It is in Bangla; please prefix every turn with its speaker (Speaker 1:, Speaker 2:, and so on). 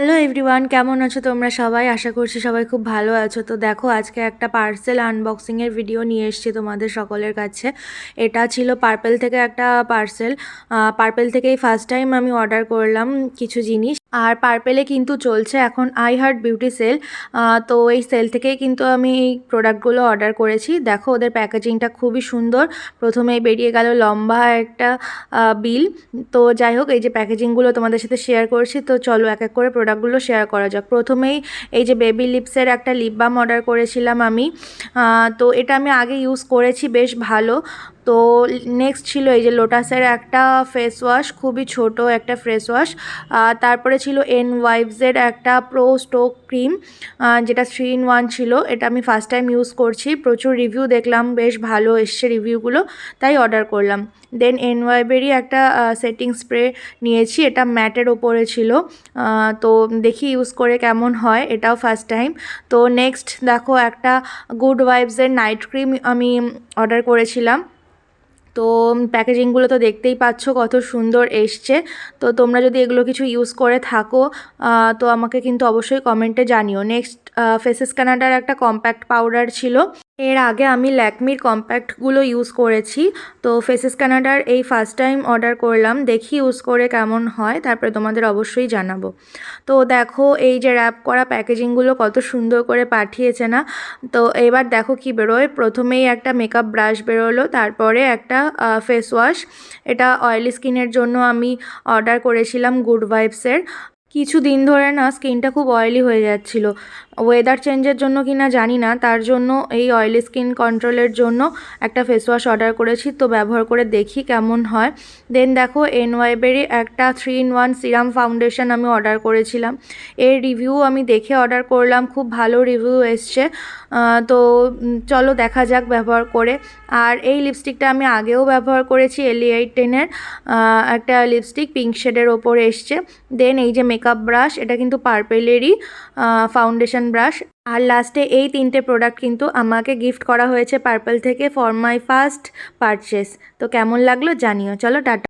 Speaker 1: হ্যালো এভরিওয়ান, কেমন আছো তোমরা সবাই? আশা করছি সবাই খুব ভালো আছো। তো দেখো, আজকে একটা পার্সেল আনবক্সিংয়ের ভিডিও নিয়ে এসেছি তোমাদের সকলের কাছে। এটা ছিল পার্পেল থেকে একটা পার্সেল। পার্পেল থেকেই ফার্স্ট টাইম আমি অর্ডার করলাম কিছু জিনিস। আর পার্পেলে কিন্তু চলছে এখন আই হার্ট বিউটি সেল। তো এই সেল থেকেই কিন্তু আমি এই প্রোডাক্টগুলো অর্ডার করেছি। দেখো, ওদের প্যাকেজিংটা খুবই সুন্দর। প্রথমেই বেরিয়ে গেল লম্বা একটা বিল। তো যাই হোক, এই যে প্যাকেজিংগুলো তোমাদের সাথে শেয়ার করছি, তো চলো এক এক করে প্রোডাক্টগুলো শেয়ার করা যাক। প্রথমেই এই যে বেবি লিপসের একটা লিপ বাম অর্ডার করেছিলাম আমি। তো এটা আমি আগে ইউজ করেছি, বেশ ভালো। তো নেক্সট ছিল এই যে লোটাসের একটা ফেস ওয়াশ, খুবই ছোট একটা ফেস ওয়াশ। তারপরে ছিল এনওয়াইভসের একটা প্রো স্টোক ক্রিম, যেটা 3 in 1 ছিল। এটা আমি ফার্স্ট টাইম ইউজ করছি, প্রচুর রিভিউ দেখলাম, বেশ ভালো এসছে রিভিউগুলো, তাই অর্ডার করলাম। দেন এনওয়াইভেরই একটা সেটিং স্প্রে নিয়েছি, এটা ম্যাটের ওপরে ছিল। তো দেখি ইউজ করে কেমন হয়, এটাও ফার্স্ট টাইম। তো নেক্সট দেখো, একটা গুড ভাইবসের নাইট ক্রিম আমি অর্ডার করেছিলাম। তো প্যাকেজিংগুলো তো দেখতেই পাচ্ছ কত সুন্দর এসছে। তো তোমরা যদি এগুলো কিছু ইউজ করে থাকো তো আমাকে কিন্তু অবশ্যই কমেন্টে জানিও। নেক্সট ফেসেস কানাডার একটা কম্প্যাক্ট পাউডার ছিল। এর আগে আমি ল্যাকমির কম্প্যাক্টগুলো ইউজ করেছি। তো ফেসেস কানাডার এই ফার্স্ট টাইম অর্ডার করলাম, দেখি ইউজ করে কেমন হয়, তারপরে তোমাদের অবশ্যই জানাবো। তো দেখো, এই যে র্যাপ করা প্যাকেজিংগুলো কত সুন্দর করে পাঠিয়েছে না? তো এবার দেখো কি বেরোয়। প্রথমেই একটা মেকআপ ব্রাশ বেরোলো, তারপরে একটা ফেস ওয়াশ। এটা অয়েলি স্কিনের জন্য আমি অর্ডার করেছিলাম গুড ভাইবসের। কিছু দিন ধরে না স্কিনটা খুব অয়েলি হয়ে যাচ্ছিল, ওয়েদার চেঞ্জের জন্য কি না জানি না, তার জন্য এই অয়েলি স্কিন কন্ট্রোলের জন্য একটা ফেস ওয়াশ অর্ডার করেছি। তো ব্যবহার করে দেখি কেমন হয়। দেন দেখো, এনওয়াইভেরই একটা 3 in 1 সিরাম ফাউন্ডেশন আমি অর্ডার করেছিলাম। এর রিভিউ আমি দেখে অর্ডার করলাম, খুব ভালো রিভিউ এসছে। তো চলো দেখা যাক ব্যবহার করে। আর এই লিপস্টিকটা আমি আগেও ব্যবহার করেছি, LE810-এর একটা লিপস্টিক পিঙ্ক শেডের ওপরে এসছে। দেন এই যে মেকআপ ব্রাশ, এটা কিন্তু পার্পেলেরই ফাউন্ডেশন ব্রাশ। আর লাস্টে এই 3টে প্রোডাক্ট কিন্তু আমাকে গিফট করা হয়েছে পার্পেল থেকে ফর মাই ফার্স্ট পারচেস। তো কেমন লাগলো জানিও। চলো টাটা।